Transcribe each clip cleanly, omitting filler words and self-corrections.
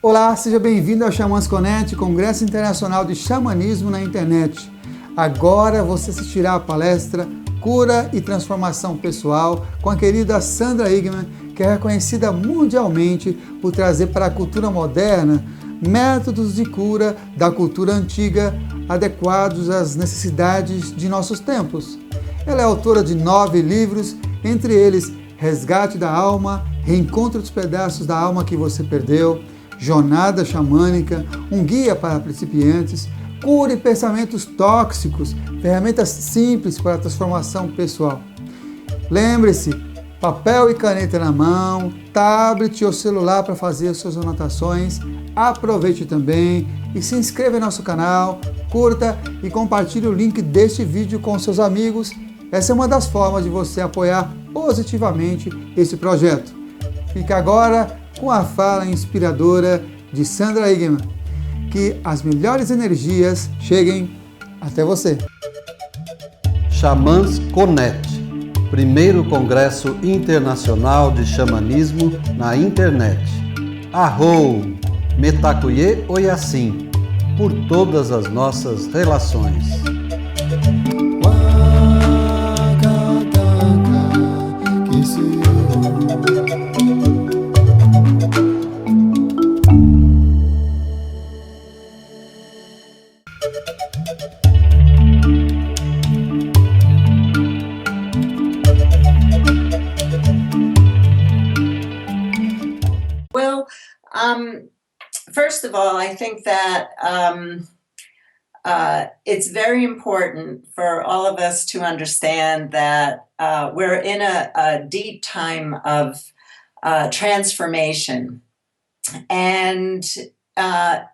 Olá, seja bem-vindo ao XamasConet, Congresso Internacional de Xamanismo na internet. Agora você assistirá a palestra Cura e Transformação Pessoal com a querida Sandra Ingerman, que é reconhecida mundialmente por trazer para a cultura moderna métodos de cura da cultura antiga, adequados às necessidades de nossos tempos. Ela é autora de 9 livros, entre eles Resgate da Alma, Reencontre dos pedaços da alma que você perdeu, Jornada Xamânica, um guia para principiantes, Cura e Pensamentos Tóxicos, ferramentas simples para a transformação pessoal. Lembre-se, papel e caneta na mão, tablet ou celular para fazer suas anotações. Aproveite também e se inscreva em nosso canal, curta e compartilhe o link deste vídeo com seus amigos. Essa é uma das formas de você apoiar positivamente esse projeto. Fica agora com a fala inspiradora de Sandra Ingerman. Que as melhores energias cheguem até você. XamasConet, primeiro Congresso Internacional de Xamanismo na internet. Arrou, Metacuye Oiasim, por todas as nossas relações. First of all, I think that it's very important for all of us to understand that we're in a deep time of transformation. And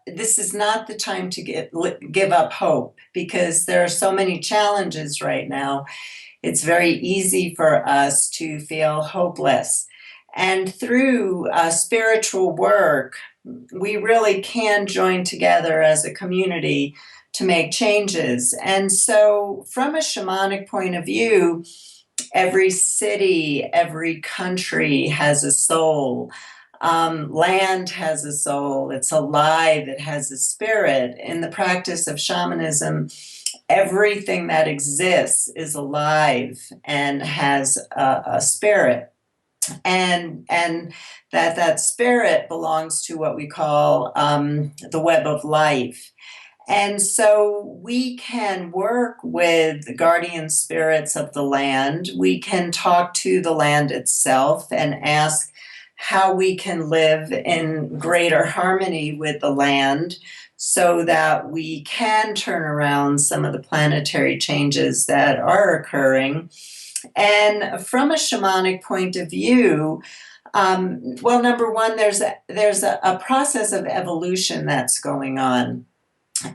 this is not the time to give up hope, because there are so many challenges right now. It's very easy for us to feel hopeless. And through spiritual work, we really can join together as a community to make changes. And so from a shamanic point of view, every city, every country has a soul. Land has a soul. It's alive. It has a spirit. In the practice of shamanism, everything that exists is alive and has a spirit. And that spirit belongs to what we call the web of life. And so we can work with the guardian spirits of the land. We can talk to the land itself and ask how we can live in greater harmony with the land so that we can turn around some of the planetary changes that are occurring. And from a shamanic point of view, well, number one, there's a process of evolution that's going on.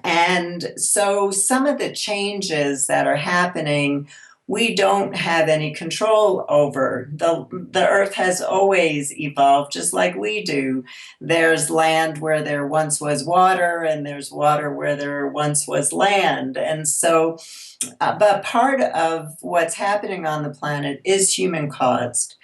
And so some of the changes that are happening, we don't have any control over. The earth has always evolved just like we do. There's land where there once was water, and there's water where there once was land. And so, but part of what's happening on the planet is human caused.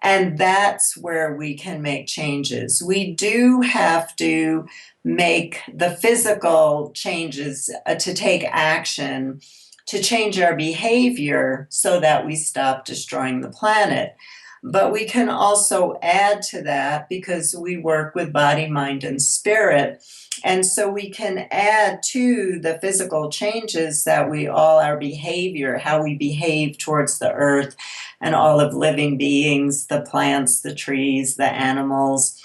And that's where we can make changes. We do have to make the physical changes to take action to change our behavior so that we stop destroying the planet. But we can also add to that because we work with body, mind, and spirit. And so we can add to the physical changes that our behavior, how we behave towards the earth and all of living beings, the plants, the trees, the animals,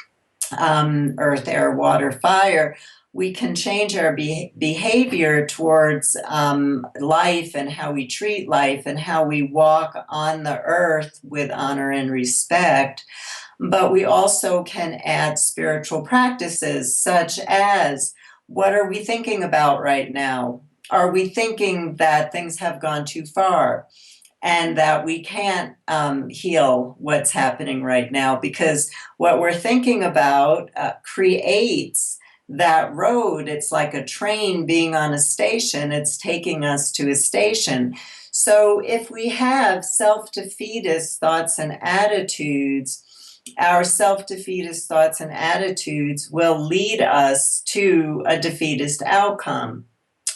earth, air, water, fire. We can change our behavior towards life and how we treat life and how we walk on the earth with honor and respect. But we also can add spiritual practices such as, what are we thinking about right now? Are we thinking that things have gone too far and that we can't heal what's happening right now? Because what we're thinking about creates that road. It's like a train being on a station. It's taking us to a station. So if we have self-defeatist thoughts and attitudes, our self-defeatist thoughts and attitudes will lead us to a defeatist outcome.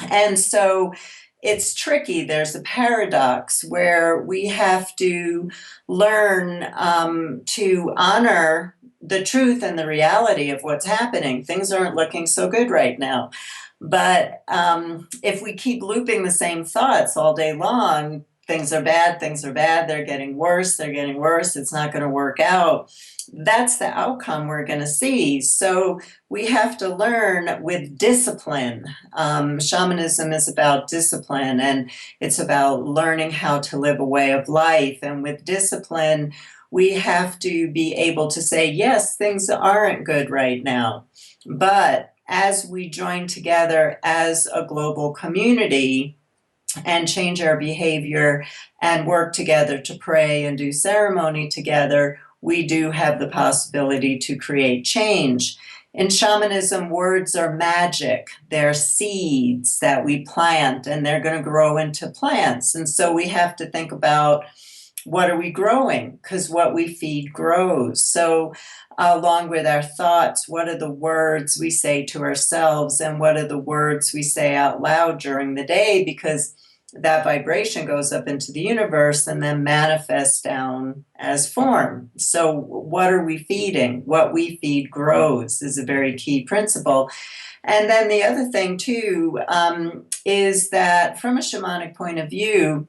And so it's tricky. There's a paradox where we have to learn to honor the truth and the reality of what's happening. Things aren't looking so good right now. But if we keep looping the same thoughts all day long, things are bad, they're getting worse, it's not going to work out. That's the outcome we're going to see. So we have to learn with discipline. Shamanism is about discipline, and it's about learning how to live a way of life. And with discipline, we have to be able to say, yes, things aren't good right now. But as we join together as a global community and change our behavior and work together to pray and do ceremony together, we do have the possibility to create change. In shamanism, words are magic. They're seeds that we plant, and they're going to grow into plants. And so we have to think about, what are we growing? Because what we feed grows. So along with our thoughts, what are the words we say to ourselves, and what are the words we say out loud during the day? Because that vibration goes up into the universe and then manifests down as form. So what are we feeding? What we feed grows is a very key principle. And then the other thing too is that from a shamanic point of view,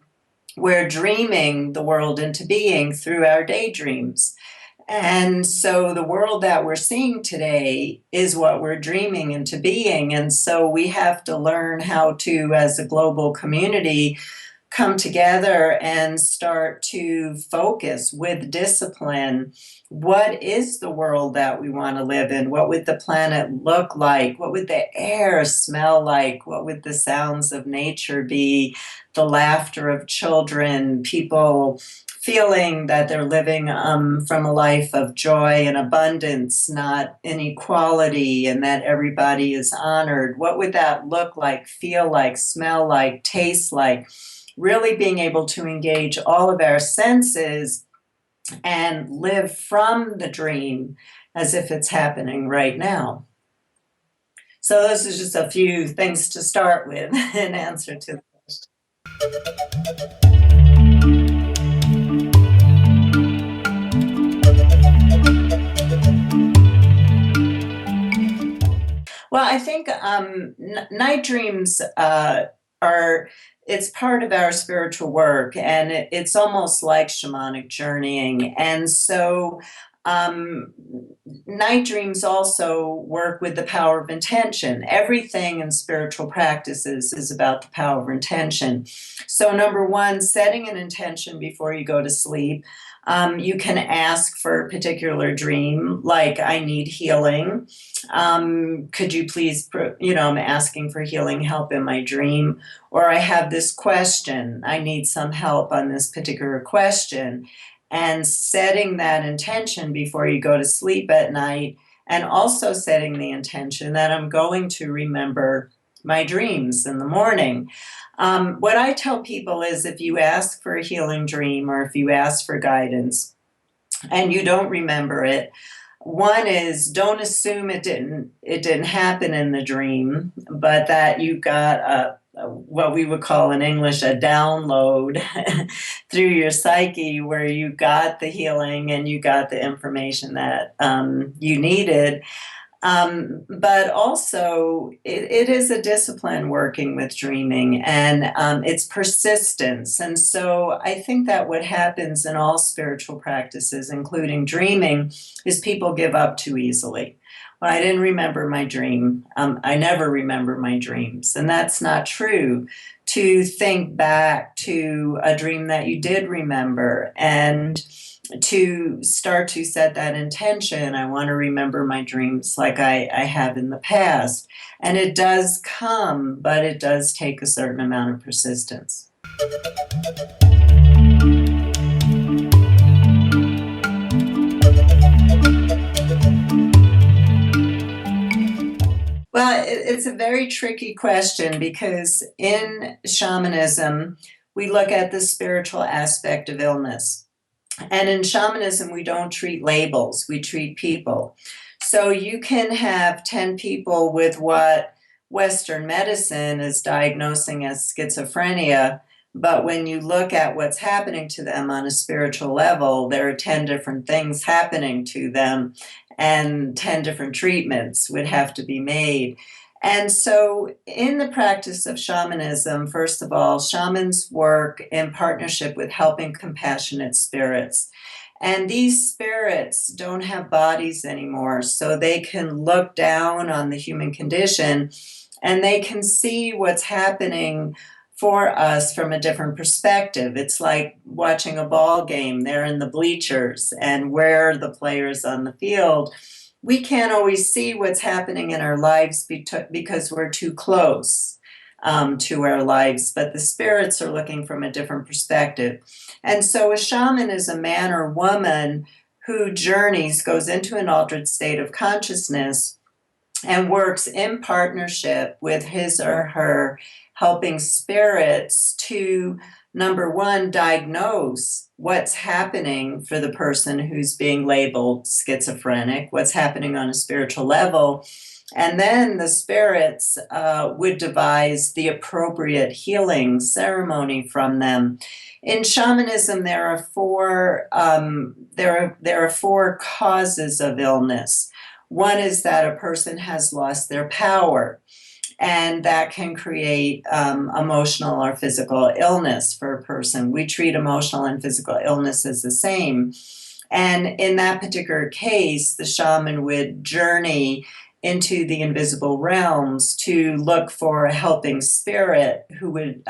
we're dreaming the world into being through our daydreams. And so the world that we're seeing today is what we're dreaming into being. And so we have to learn how to, as a global community, come together and start to focus with discipline. What is the world that we want to live in? What would the planet look like? What would the air smell like? What would the sounds of nature be? The laughter of children, people feeling that they're living from a life of joy and abundance, not inequality, and that everybody is honored. What would that look like, feel like, smell like, taste like? Really being able to engage all of our senses and live from the dream as if it's happening right now. So those are just a few things to start with in answer to the question. Well, I think night dreams it's part of our spiritual work, and it's almost like shamanic journeying. And so night dreams also work with the power of intention. Everything in spiritual practices is about the power of intention. So number one, setting an intention before you go to sleep. You can ask for a particular dream, like I need healing. Could you please, I'm asking for healing help in my dream. Or I have this question, I need some help on this particular question. And setting that intention before you go to sleep at night, and also setting the intention that I'm going to remember my dreams in the morning. What I tell people is, if you ask for a healing dream or if you ask for guidance and you don't remember it, one is, don't assume it didn't happen in the dream, but that you got what we would call in English a download through your psyche, where you got the healing and you got the information that you needed. But also, it is a discipline working with dreaming, and it's persistence. And so I think that what happens in all spiritual practices, including dreaming, is people give up too easily. Well, I didn't remember my dream. I never remember my dreams. And that's not true. To think back to a dream that you did remember, and to start to set that intention, I want to remember my dreams like I have in the past. And it does come, but it does take a certain amount of persistence. Well, it's a very tricky question, because in shamanism, we look at the spiritual aspect of illness. And in shamanism, we don't treat labels, we treat people. So you can have 10 people with what Western medicine is diagnosing as schizophrenia, but when you look at what's happening to them on a spiritual level, there are 10 different things happening to them, and 10 different treatments would have to be made. And so in the practice of shamanism, first of all, shamans work in partnership with helping compassionate spirits. And these spirits don't have bodies anymore, so they can look down on the human condition and they can see what's happening for us from a different perspective. It's like watching a ball game. They're in the bleachers and we're the players on the field. We can't always see what's happening in our lives because we're too close to our lives, but the spirits are looking from a different perspective. And so a shaman is a man or woman who journeys, goes into an altered state of consciousness and works in partnership with his or her helping spirits to, number one, diagnose what's happening for the person who's being labeled schizophrenic, what's happening on a spiritual level. And then the spirits would devise the appropriate healing ceremony from them. In shamanism, there are four causes of illness. One is that a person has lost their power, and that can create emotional or physical illness for a person. We treat emotional and physical illness as the same. And in that particular case, the shaman would journey into the invisible realms to look for a helping spirit who would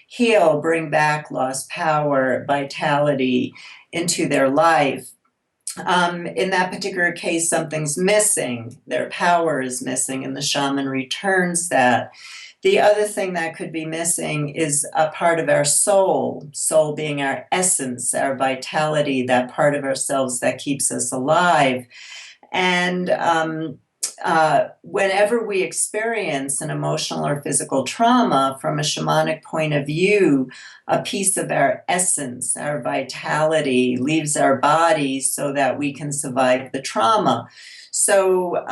heal, bring back lost power, vitality into their life. In that particular case, something's missing. Their power is missing, and the shaman returns that. The other thing that could be missing is a part of our soul being our essence, our vitality, that part of ourselves that keeps us alive. And whenever we experience an emotional or physical trauma, from a shamanic point of view, a piece of our essence, our vitality, leaves our body so that we can survive the trauma. So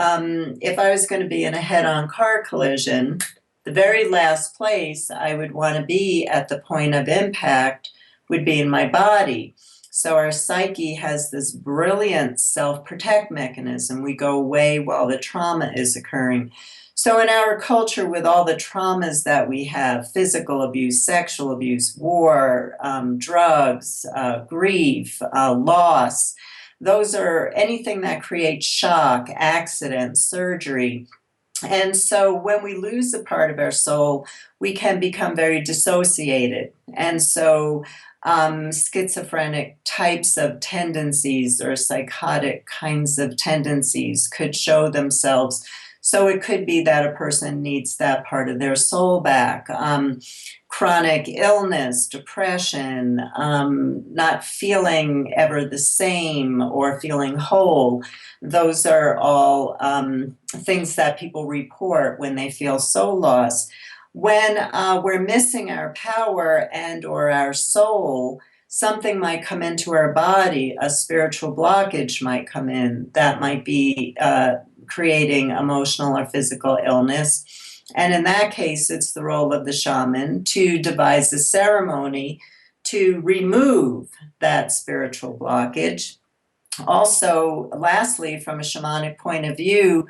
if I was going to be in a head-on car collision, the very last place I would want to be at the point of impact would be in my body. So our psyche has this brilliant self-protect mechanism. We go away while the trauma is occurring. So in our culture, with all the traumas that we have, physical abuse, sexual abuse, war, drugs, grief, loss, those are anything that creates shock, accident, surgery. And so when we lose a part of our soul, we can become very dissociated. And so schizophrenic types of tendencies or psychotic kinds of tendencies could show themselves. So it could be that a person needs that part of their soul back. Chronic illness, depression, not feeling ever the same or feeling whole. Those are all things that people report when they feel so lost. When we're missing our power and or our soul, something might come into our body, a spiritual blockage might come in that might be creating emotional or physical illness. And in that case, it's the role of the shaman to devise a ceremony to remove that spiritual blockage. Also, lastly, from a shamanic point of view,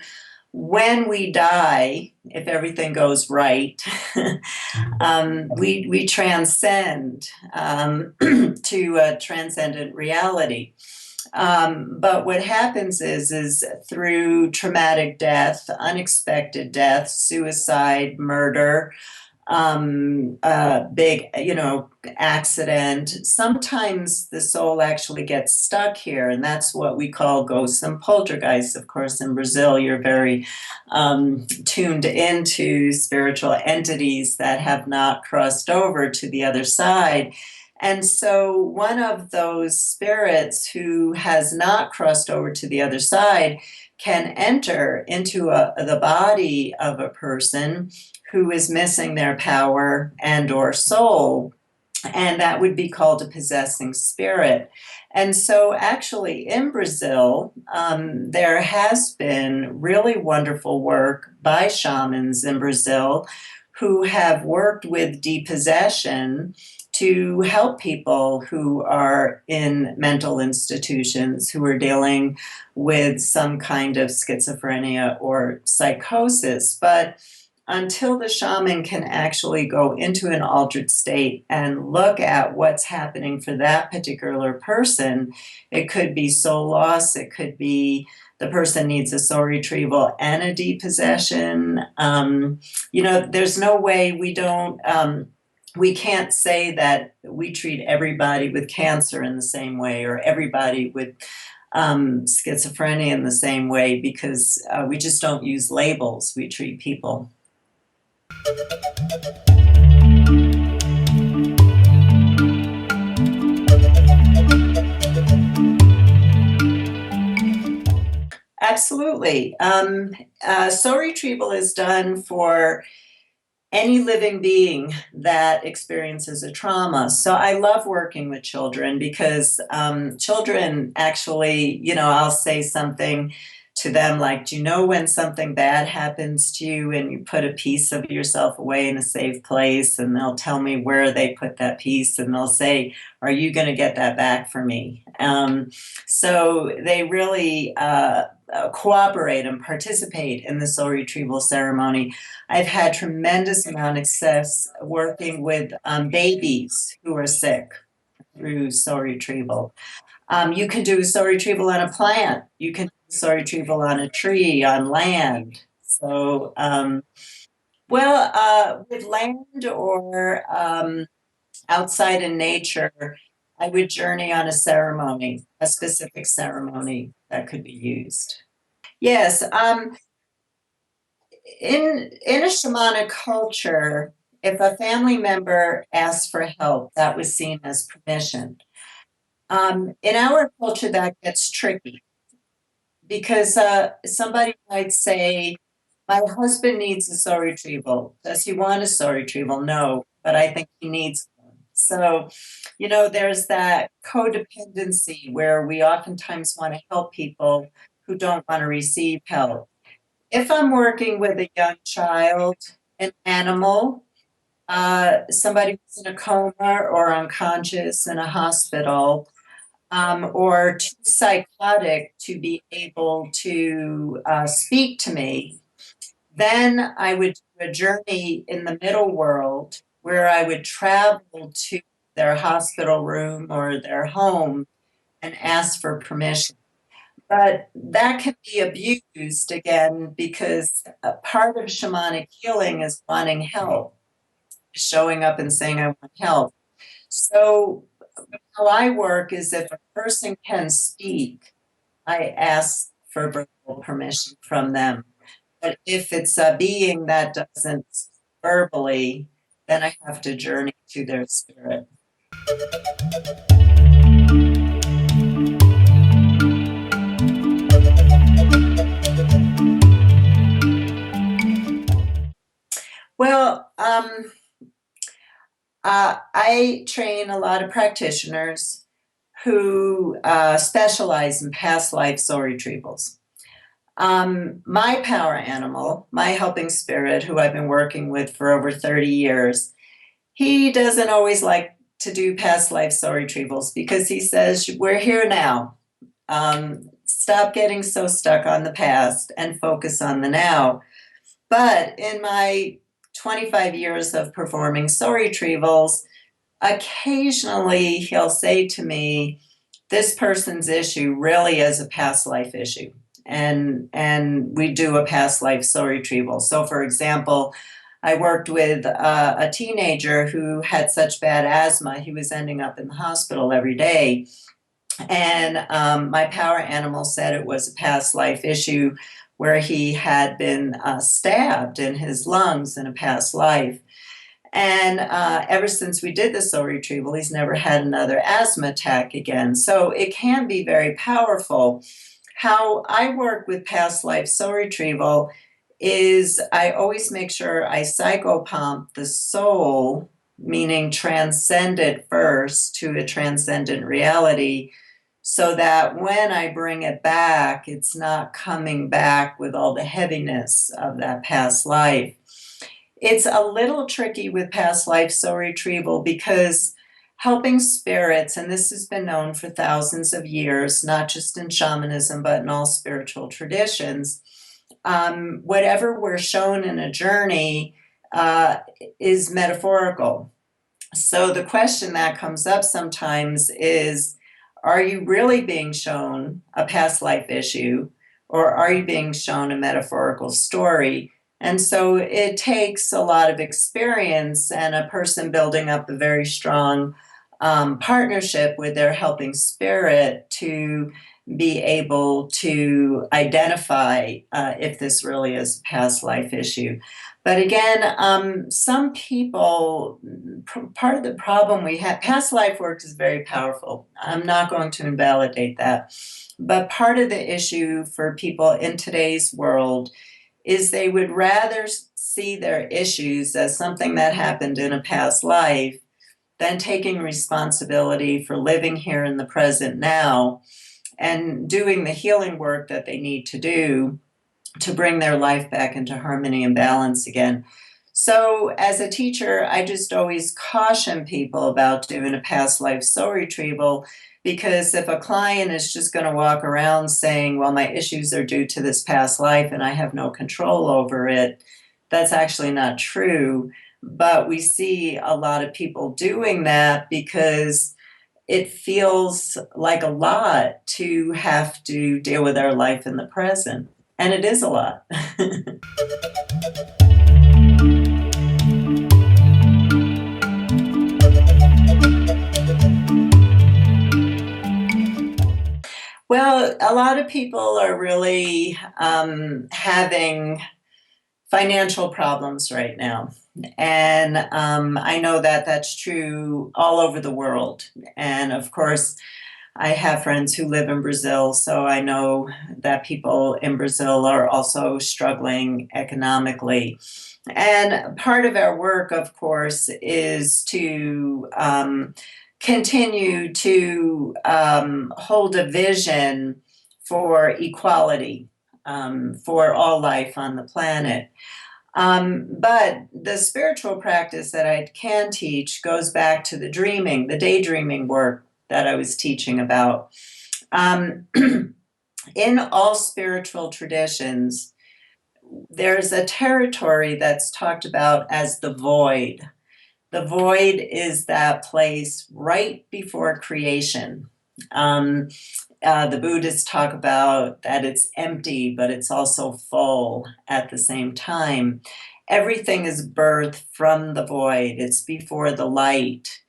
when we die, if everything goes right, we transcend to a transcendent reality. But what happens is through traumatic death, unexpected death, suicide, murder, big, accident, sometimes the soul actually gets stuck here, and that's what we call ghosts and poltergeists. Of course, in Brazil, you're very tuned into spiritual entities that have not crossed over to the other side. And so one of those spirits who has not crossed over to the other side can enter into the body of a person who is missing their power and or soul. and that would be called a possessing spirit. And so actually in Brazil, there has been really wonderful work by shamans in Brazil who have worked with depossession to help people who are in mental institutions, who are dealing with some kind of schizophrenia or psychosis. But until the shaman can actually go into an altered state and look at what's happening for that particular person, it could be soul loss, it could be the person needs a soul retrieval and a depossession. There's no way we can't say that we treat everybody with cancer in the same way or everybody with schizophrenia in the same way, because we just don't use labels, we treat people. Absolutely. Soul retrieval is done for any living being that experiences a trauma. So I love working with children because children actually, I'll say something to them like, do you know when something bad happens to you and you put a piece of yourself away in a safe place? And they'll tell me where they put that piece and they'll say, are you going to get that back for me? So they really cooperate and participate in the soul retrieval ceremony. I've had tremendous amount of success working with babies who are sick through soul retrieval. You can do soul retrieval on a plant. You can do soul retrieval on a tree, on land. So, with land or outside in nature, I would journey on a ceremony, a specific ceremony that could be used. Yes, in a shamanic culture, if a family member asked for help, that was seen as permission. In our culture, that gets tricky because somebody might say, my husband needs a soul retrieval. Does he want a soul retrieval? No, but I think he needs one. So, there's that codependency where we oftentimes want to help people who don't want to receive help. If I'm working with a young child, an animal, somebody who's in a coma or unconscious in a hospital, or too psychotic to be able to speak to me, then I would do a journey in the middle world where I would travel to their hospital room or their home and ask for permission. But that can be abused again because a part of shamanic healing is wanting help, showing up and saying, I want help. So how I work is if a person can speak, I ask for verbal permission from them. But if it's a being that doesn't verbally, then I have to journey to their spirit. Well, I train a lot of practitioners who specialize in past life soul retrievals. My power animal, my helping spirit, who I've been working with for over 30 years, he doesn't always like to do past life soul retrievals because he says, we're here now. Stop getting so stuck on the past and focus on the now. But in my 25 years of performing soul retrievals, occasionally he'll say to me, this person's issue really is a past life issue. And we do a past life soul retrieval. So, for example, I worked with a teenager who had such bad asthma, he was ending up in the hospital every day. And my power animal said it was a past life issue where he had been stabbed in his lungs in a past life. And ever since we did the soul retrieval, he's never had another asthma attack again. So it can be very powerful. How I work with past life soul retrieval is I always make sure I psychopomp the soul meaning transcend it first to a transcendent reality, so that when I bring it back, it's not coming back with all the heaviness of that past life. It's a little tricky with past life soul retrieval because helping spirits, and this has been known for thousands of years, not just in shamanism, but in all spiritual traditions, whatever we're shown in a journey is metaphorical. So the question that comes up sometimes is, are you really being shown a past life issue, or are you being shown a metaphorical story? And so it takes a lot of experience and a person building up a very strong partnership with their helping spirit to be able to identify if this really is a past life issue. But again, some people, part of the problem we have, past life work is very powerful. I'm not going to invalidate that. But part of the issue for people in today's world is they would rather see their issues as something that happened in a past life than taking responsibility for living here in the present now and doing the healing work that they need to do to bring their life back into harmony and balance again. So as a teacher, I just always caution people about doing a past life soul retrieval, because if a client is just going to walk around saying, well, my issues are due to this past life and I have no control over it, that's actually not true. But we see a lot of people doing that because it feels like a lot to have to deal with our life in the present. And it is a lot. Well, a lot of people are really having financial problems right now. And I know that that's true all over the world. And of course, I have friends who live in Brazil, so I know that people in Brazil are also struggling economically. And part of our work, of course, is to continue to hold a vision for equality for all life on the planet. But the spiritual practice that I can teach goes back to the dreaming, the daydreaming work that I was teaching about. In all spiritual traditions, there's a territory that's talked about as the void. The void is that place right before creation. The Buddhists talk about that it's empty, but it's also full at the same time. Everything is birthed from the void. It's before the light.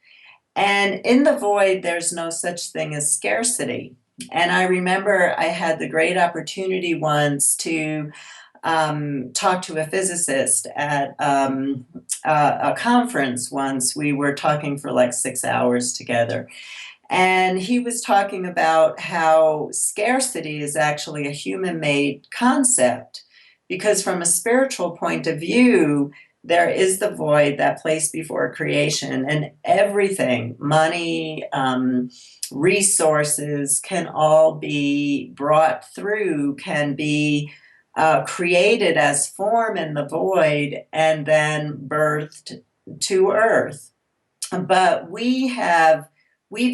And in the void, there's no such thing as scarcity. And I remember I had the great opportunity once to talk to a physicist at a conference once. We were talking for like 6 hours together. And he was talking about how scarcity is actually a human-made concept, because from a spiritual point of view, there is the void, that place before creation, and everything, money, resources can all be brought through, can be created as form in the void and then birthed to earth. But we've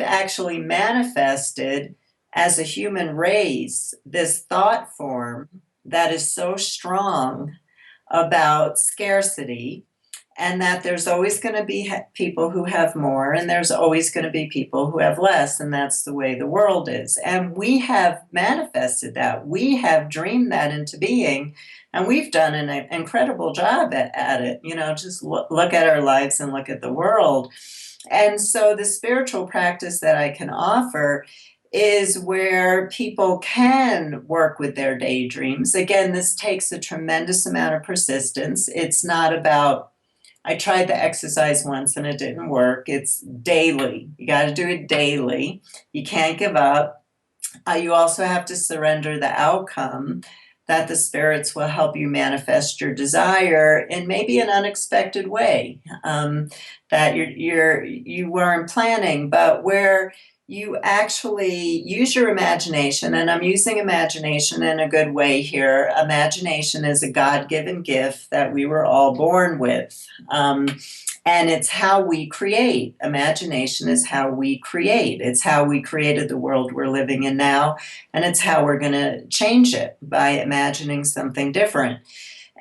actually manifested as a human race this thought form that is so strong about scarcity, and that there's always going to be people who have more, and there's always going to be people who have less, and that's the way the world is. And we have manifested that. We have dreamed that into being, and we've done an incredible job at it. You know, just look at our lives and look at the world. And so the spiritual practice that I can offer is where people can work with their daydreams. Again, this takes a tremendous amount of persistence. It's not about, I tried the exercise once and it didn't work. It's daily. You got to do it daily. You can't give up. You also have to surrender the outcome. that the spirits will help you manifest your desire in maybe an unexpected way that you weren't planning, but where you actually use your imagination. And I'm using imagination in a good way here. Imagination is a God-given gift that we were all born with. And it's how we create. Imagination is how we create. It's how we created the world we're living in now, and it's how we're going to change it by imagining something different.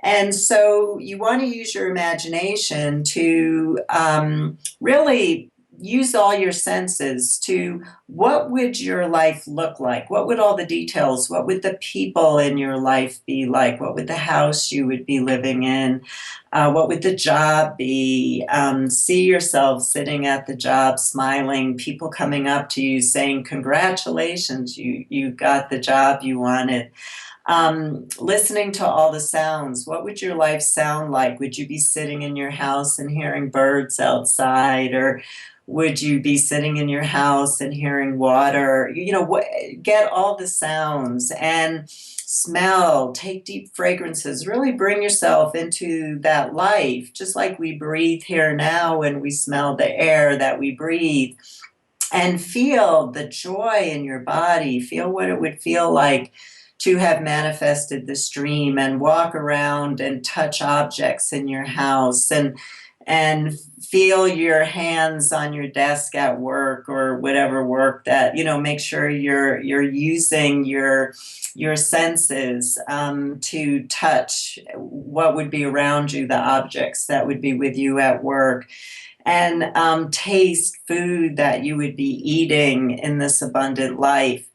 And so you want to use your imagination to really use all your senses to what would your life look like? What would all the details, what would the people in your life be like? What would the house you would be living in? What would the job be? See yourself sitting at the job, smiling, people coming up to you saying, congratulations, you got the job you wanted. Listening to all the sounds. What would your life sound like? Would you be sitting in your house and hearing birds outside, or would you be sitting in your house and hearing water? Get all the sounds and smell, take deep fragrances, really bring yourself into that life, just like we breathe here now when we smell the air that we breathe, and feel the joy in your body, feel what it would feel like to have manifested this dream, and walk around and touch objects in your house and feel your hands on your desk at work or whatever work that, make sure you're using your senses to touch what would be around you, the objects that would be with you at work, and taste food that you would be eating in this abundant life.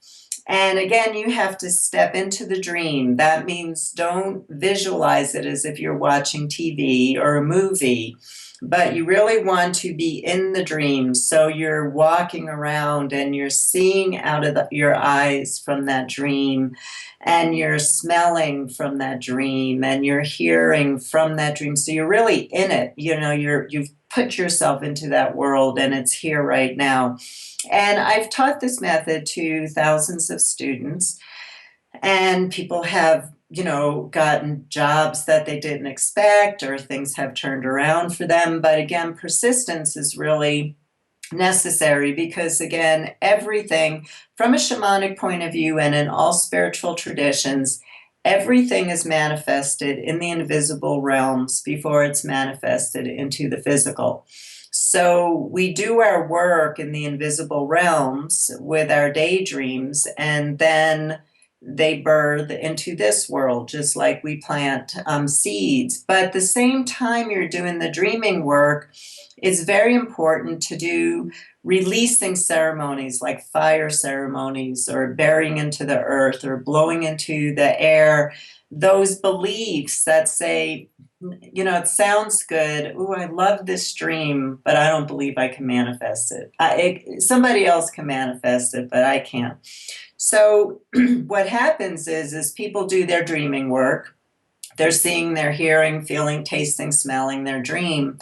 And again, you have to step into the dream. That means don't visualize it as if you're watching TV or a movie, but you really want to be in the dream. So you're walking around and you're seeing out of your eyes from that dream, and you're smelling from that dream, and you're hearing from that dream. So you're really in it. You've put yourself into that world, and it's here right now. And I've taught this method to thousands of students, and people have, gotten jobs that they didn't expect, or things have turned around for them. But again, persistence is really necessary, because again, everything from a shamanic point of view and in all spiritual traditions, everything is manifested in the invisible realms before it's manifested into the physical. So we do our work in the invisible realms with our daydreams, and then they birth into this world, just like we plant seeds. But at the same time you're doing the dreaming work, it's very important to do releasing ceremonies like fire ceremonies, or burying into the earth, or blowing into the air, those beliefs that say, it sounds good. Ooh, I love this dream, but I don't believe I can manifest it. Somebody else can manifest it, but I can't. So what happens is people do their dreaming work. They're seeing, they're hearing, feeling, tasting, smelling their dream,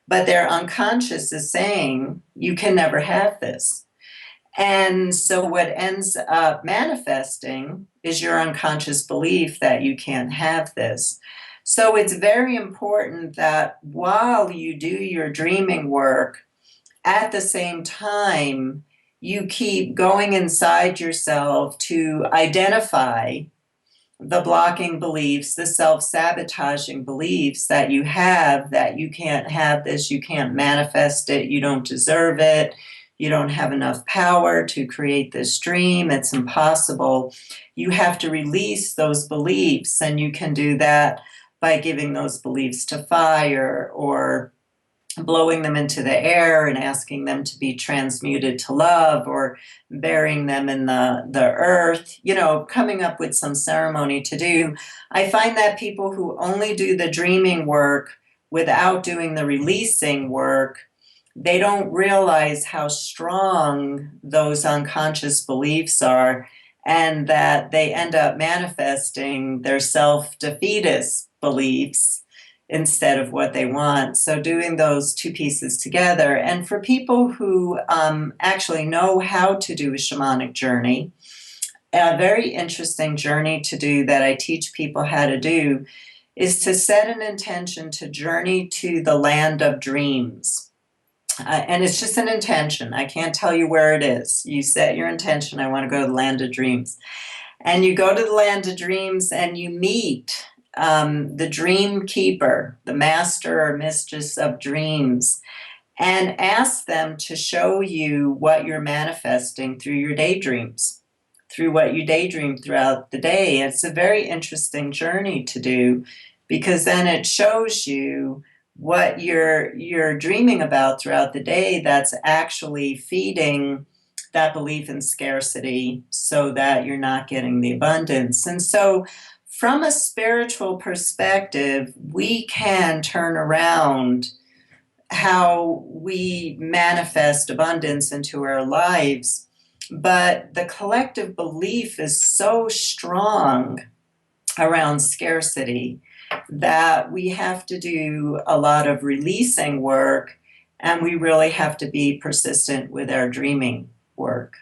but their unconscious is saying, you can never have this. And so what ends up manifesting is your unconscious belief that you can't have this. So it's very important that while you do your dreaming work, at the same time, you keep going inside yourself to identify the blocking beliefs, the self-sabotaging beliefs that you have, that you can't have this, you can't manifest it, you don't deserve it, you don't have enough power to create this dream, it's impossible. You have to release those beliefs, and you can do that by giving those beliefs to fire, or blowing them into the air and asking them to be transmuted to love, or burying them in the earth, coming up with some ceremony to do. I find that people who only do the dreaming work without doing the releasing work, they don't realize how strong those unconscious beliefs are, and that they end up manifesting their self-defeatist beliefs instead of what they want. So doing those two pieces together. And for people who actually know how to do a shamanic journey, a very interesting journey to do that I teach people how to do is to set an intention to journey to the land of dreams. And it's just an intention. I can't tell you where it is. You set your intention, I want to go to the land of dreams. And you go to the land of dreams and you meet the dream keeper, the master or mistress of dreams, and ask them to show you what you're manifesting through your daydreams, through what you daydream throughout the day. It's a very interesting journey to do, because then it shows you what you're dreaming about throughout the day that's actually feeding that belief in scarcity so that you're not getting the abundance. And so from a spiritual perspective, we can turn around how we manifest abundance into our lives. But the collective belief is so strong around scarcity that we have to do a lot of releasing work, and we really have to be persistent with our dreaming work.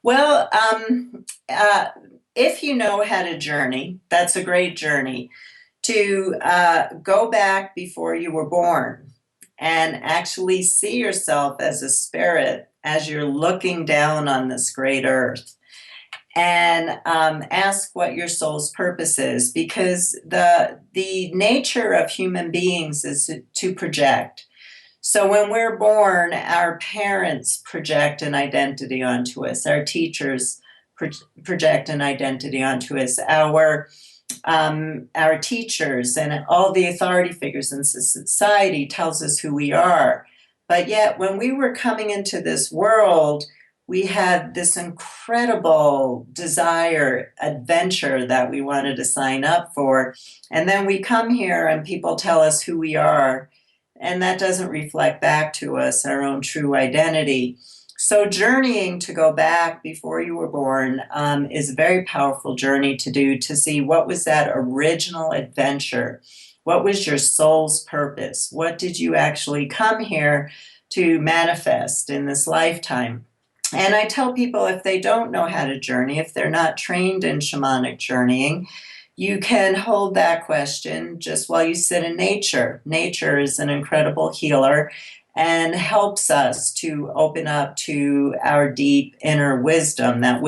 Well, if you know how to journey, that's a great journey, to go back before you were born and actually see yourself as a spirit as you're looking down on this great earth, and ask what your soul's purpose is, because the nature of human beings is to project. So when we're born, our parents project an identity onto us. Our teachers project an identity onto us. Our teachers and all the authority figures in society tells us who we are. But yet, when we were coming into this world, we had this incredible desire, adventure that we wanted to sign up for. And then we come here and people tell us who we are, and that doesn't reflect back to us our own true identity. So journeying to go back before you were born is a very powerful journey to do, to see what was that original adventure. What was your soul's purpose? What did you actually come here to manifest in this lifetime? And I tell people, if they don't know how to journey, if they're not trained in shamanic journeying, you can hold that question just while you sit in nature. Nature is an incredible healer and helps us to open up to our deep inner wisdom that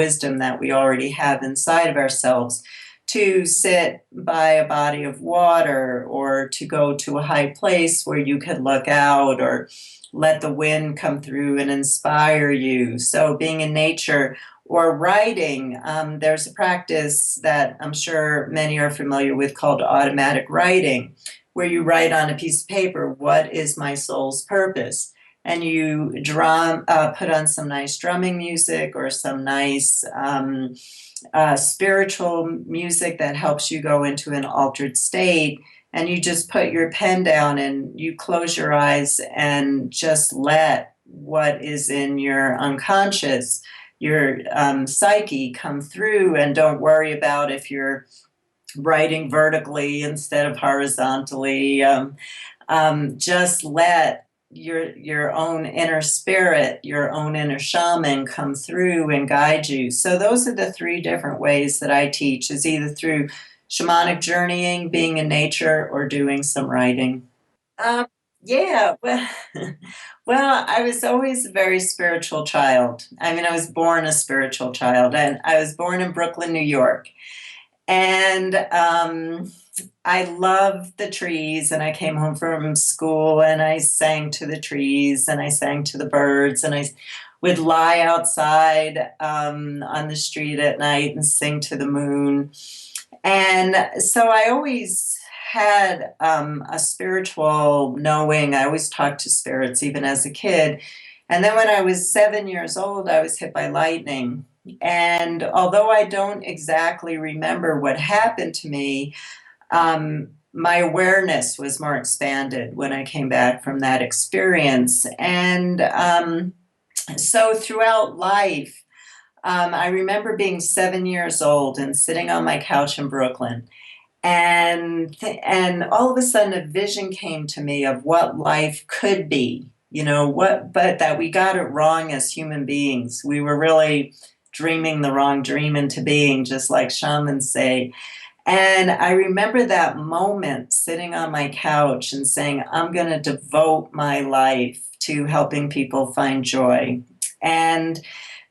we already have inside of ourselves, to sit by a body of water, or to go to a high place where you could look out, or let the wind come through and inspire you. So being in nature, or writing, there's a practice that I'm sure many are familiar with called automatic writing, where you write on a piece of paper, what is my soul's purpose? And you put on some nice drumming music, or some nice spiritual music that helps you go into an altered state. And you just put your pen down and you close your eyes and just let what is in your unconscious, your psyche, come through, and don't worry about if you're writing vertically instead of horizontally. Just let your own inner spirit, your own inner shaman come through and guide you. So those are the three different ways that I teach, is either through shamanic journeying, being in nature, or doing some writing. Yeah, well, well, I was always a very spiritual child. I mean, I was born a spiritual child, and I was born in Brooklyn, New York. And I loved the trees, and I came home from school and I sang to the trees and I sang to the birds, and I would lie outside on the street at night and sing to the moon. And so I always had a spiritual knowing. I always talked to spirits, even as a kid. And then when I was 7 years old, I was hit by lightning. And although I don't exactly remember what happened to me, my awareness was more expanded when I came back from that experience. And so throughout life, I remember being 7 years old and sitting on my couch in Brooklyn. And all of a sudden a vision came to me of what life could be, but that we got it wrong as human beings. We were really dreaming the wrong dream into being, just like shamans say. And I remember that moment sitting on my couch and saying, I'm going to devote my life to helping people find joy. And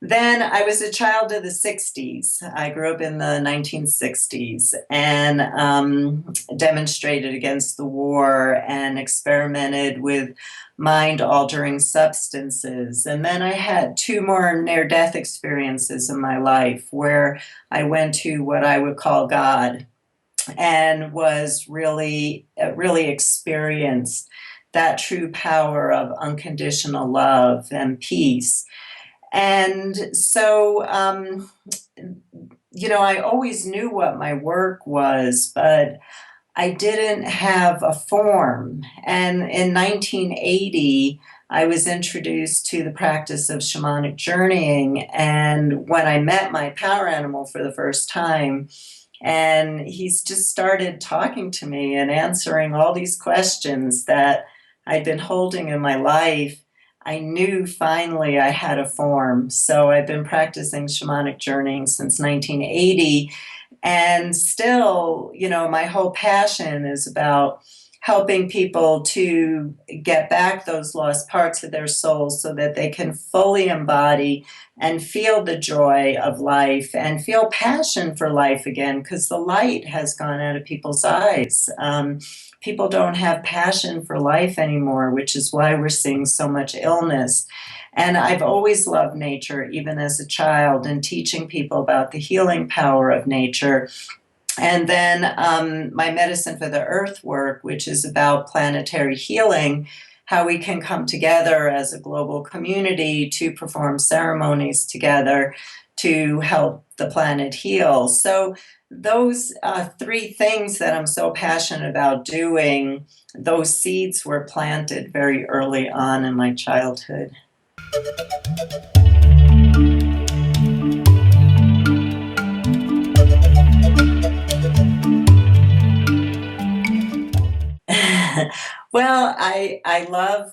then I was a child of the 60s. I grew up in the 1960s and demonstrated against the war and experimented with mind-altering substances. And then I had 2 more near-death experiences in my life where I went to what I would call God and was really experienced that true power of unconditional love and peace. And so, I always knew what my work was, but I didn't have a form. And in 1980, I was introduced to the practice of shamanic journeying. And when I met my power animal for the first time, and he's just started talking to me and answering all these questions that I'd been holding in my life, I knew finally I had a form. So I've been practicing shamanic journeying since 1980. And still, my whole passion is about helping people to get back those lost parts of their souls so that they can fully embody and feel the joy of life and feel passion for life again, because the light has gone out of people's eyes. People don't have passion for life anymore, which is why we're seeing so much illness. And I've always loved nature, even as a child, and teaching people about the healing power of nature. And then my Medicine for the Earth work, which is about planetary healing, how we can come together as a global community to perform ceremonies together to help the planet heal. So those 3 things that I'm so passionate about doing, those seeds were planted very early on in my childhood. Well, I love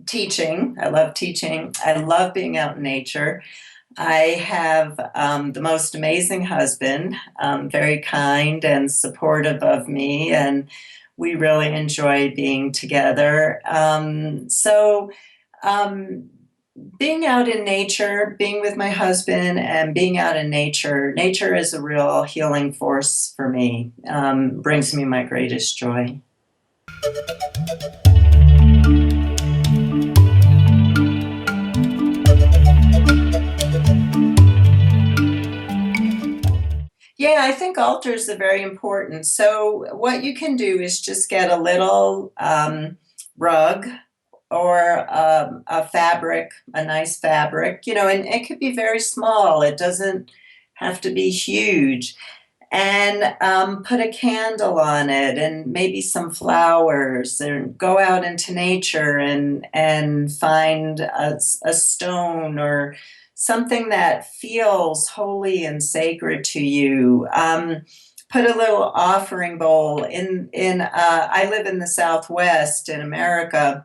teaching. I love teaching. I love being out in nature. I have the most amazing husband, very kind and supportive of me, and we really enjoy being together. Being out in nature, being with my husband and being out in nature is a real healing force for me, brings me my greatest joy. Yeah, I think altars are very important. So what you can do is just get a little rug or a fabric, a nice fabric, and it could be very small. It doesn't have to be huge. And put a candle on it and maybe some flowers, and go out into nature and find a stone or something that feels holy and sacred to you. Put a little offering bowl in. I live in the Southwest in America,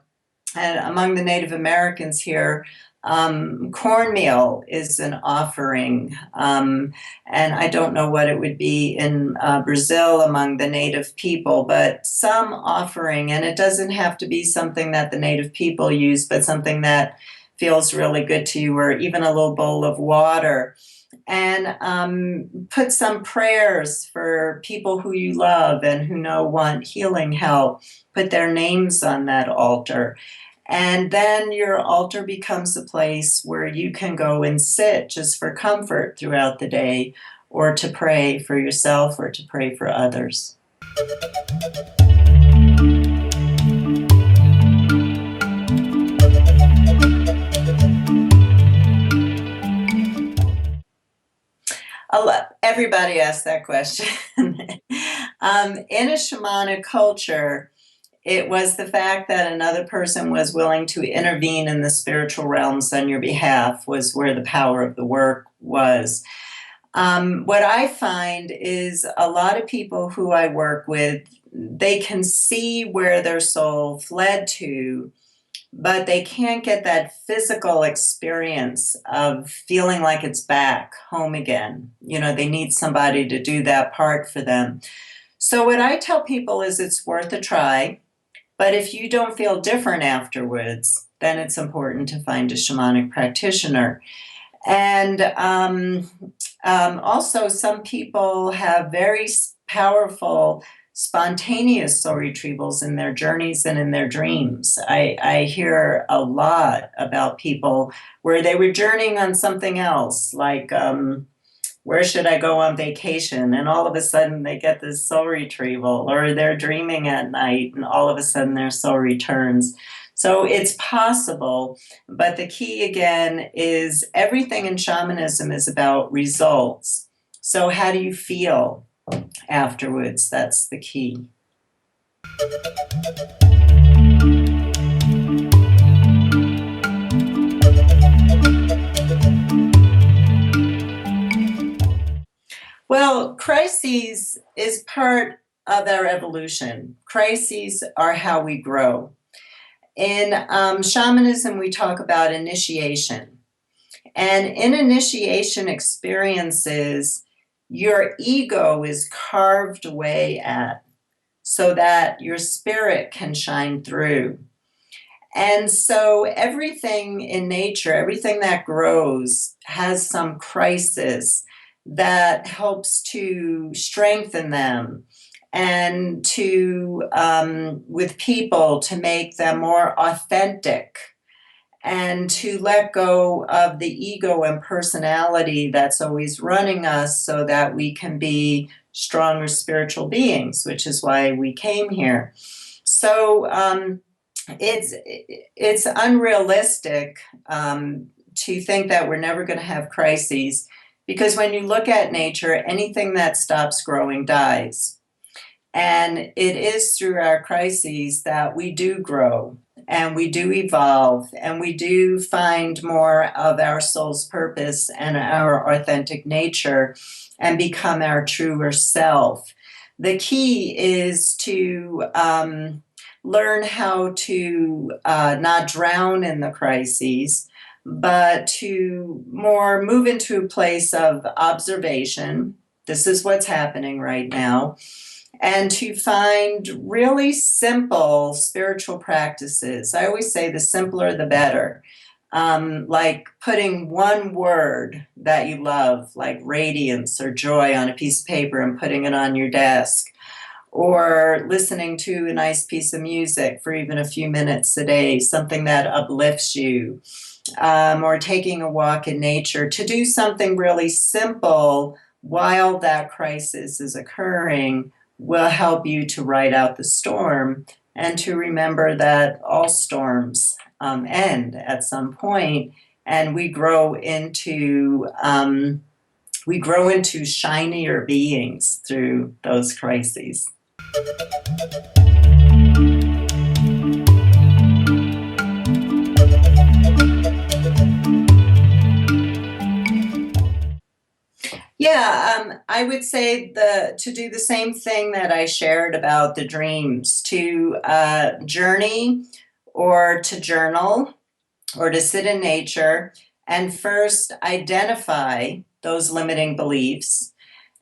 and among the Native Americans here, cornmeal is an offering, and I don't know what it would be in Brazil among the native people, but some offering, and it doesn't have to be something that the native people use, but something that feels really good to you, or even a little bowl of water. And put some prayers for people who you love and who want healing help. Put their names on that altar. And then your altar becomes a place where you can go and sit just for comfort throughout the day, or to pray for yourself or to pray for others. Everybody asks that question. In a shamanic culture, it was the fact that another person was willing to intervene in the spiritual realms on your behalf was where the power of the work was. What I find is a lot of people who I work with, they can see where their soul fled to, but they can't get that physical experience of feeling like it's back home again. You know, they need somebody to do that part for them. So what I tell people is it's worth a try, but if you don't feel different afterwards, then it's important to find a shamanic practitioner. And also, some people have very powerful, spontaneous soul retrievals in their journeys and in their dreams. I hear a lot about people where they were journeying on something else, like where should I go on vacation? And all of a sudden they get this soul retrieval, or they're dreaming at night and all of a sudden their soul returns. So it's possible, but the key again is everything in shamanism is about results. So how do you feel afterwards? That's the key. Well, crises is part of our evolution. Crises are how we grow. In shamanism, we talk about initiation. And in initiation experiences, your ego is carved away at so that your spirit can shine through. And so everything in nature, everything that grows has some crisis that helps to strengthen them and to, with people, to make them more authentic and to let go of the ego and personality that's always running us so that we can be stronger spiritual beings, which is why we came here. So it's unrealistic to think that we're never going to have crises, because when you look at nature, anything that stops growing dies. And it is through our crises that we do grow and we do evolve and we do find more of our soul's purpose and our authentic nature and become our truer self. The key is to learn how to not drown in the crises, but to more move into a place of observation. This is what's happening right now. And to find really simple spiritual practices. I always say the simpler the better. Like putting one word that you love, like radiance or joy, on a piece of paper and putting it on your desk. Or listening to a nice piece of music for even a few minutes a day, something that uplifts you. Or taking a walk in nature, to do something really simple while that crisis is occurring will help you to ride out the storm and to remember that all storms end at some point, and we grow into shinier beings through those crises. Yeah, I would say to do the same thing that I shared about the dreams, to journey or to journal or to sit in nature and first identify those limiting beliefs.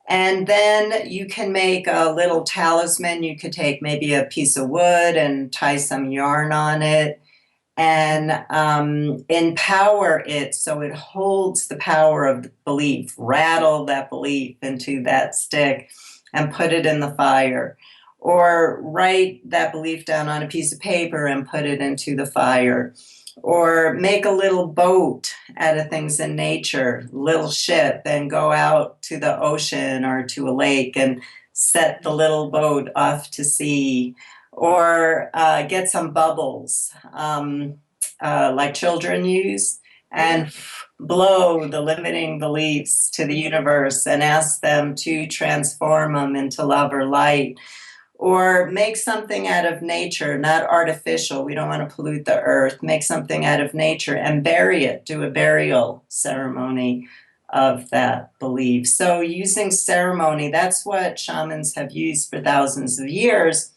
And then you can make a little talisman. You could take maybe a piece of wood and tie some yarn on it and empower it so it holds the power of the belief. Rattle that belief into that stick and put it in the fire. Or write that belief down on a piece of paper and put it into the fire. Or make a little boat out of things in nature, little ship, and go out to the ocean or to a lake and set the little boat off to sea. Or get some bubbles like children use and blow the limiting beliefs to the universe and ask them to transform them into love or light. Or make something out of nature, not artificial. We don't want to pollute the earth. Make something out of nature and bury it. Do a burial ceremony. of that belief. So using ceremony, that's what shamans have used for thousands of years,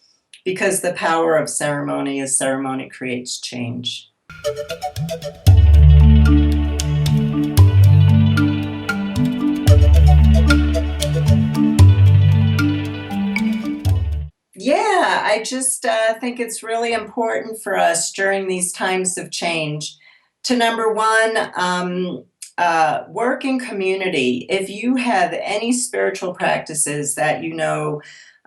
because the power of ceremony is ceremony creates change. Yeah, I just think it's really important for us during these times of change to, number one, work in community. If you have any spiritual practices that you know,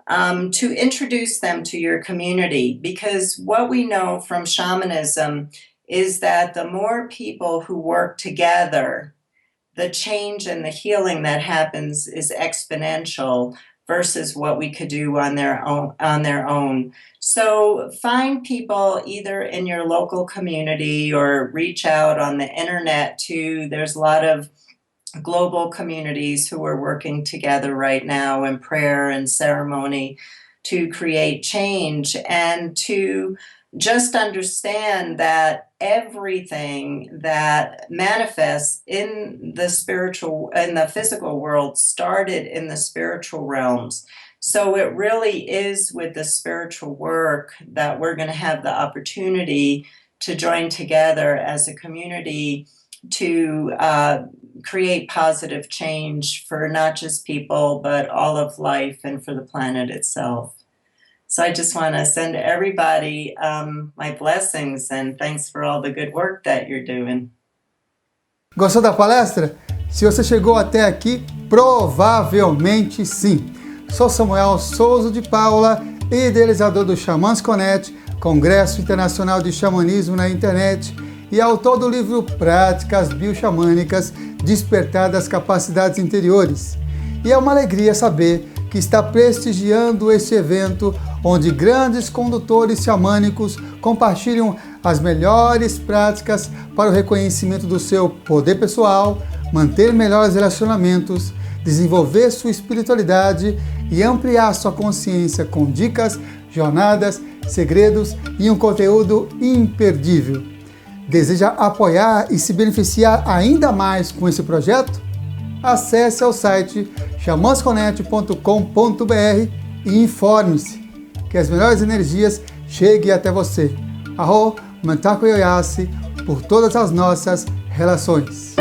to introduce them to your community, because what we know from shamanism is that the more people who work together, the change and the healing that happens is exponential versus what we could do on their own. So find people either in your local community or reach out on the internet too. There's a lot of global communities who are working together right now in prayer and ceremony to create change, and to just understand that everything that manifests in the physical world started in the spiritual realms. So it really is with the spiritual work that we're going to have the opportunity to join together as a community to create positive change for not just people, but all of life and for the planet itself. So I just want to send everybody my blessings and thanks for all the good work that you're doing. Gostou da palestra? Se você chegou até aqui, provavelmente sim. Sou Samuel Souza de Paula, idealizador do XamasConet, Congresso Internacional de Xamanismo na internet, e autor do livro Práticas Bioxamânicas, Despertar das Capacidades Interiores. E é uma alegria saber que está prestigiando este evento, onde grandes condutores xamânicos compartilham as melhores práticas para o reconhecimento do seu poder pessoal, manter melhores relacionamentos, desenvolver sua espiritualidade e ampliar sua consciência com dicas, jornadas, segredos e um conteúdo imperdível. Deseja apoiar e se beneficiar ainda mais com esse projeto? Acesse ao site XamasConet.com.br e informe-se. Que as melhores energias cheguem até você. Arro, Mantaku Yoyasi, por todas as nossas relações.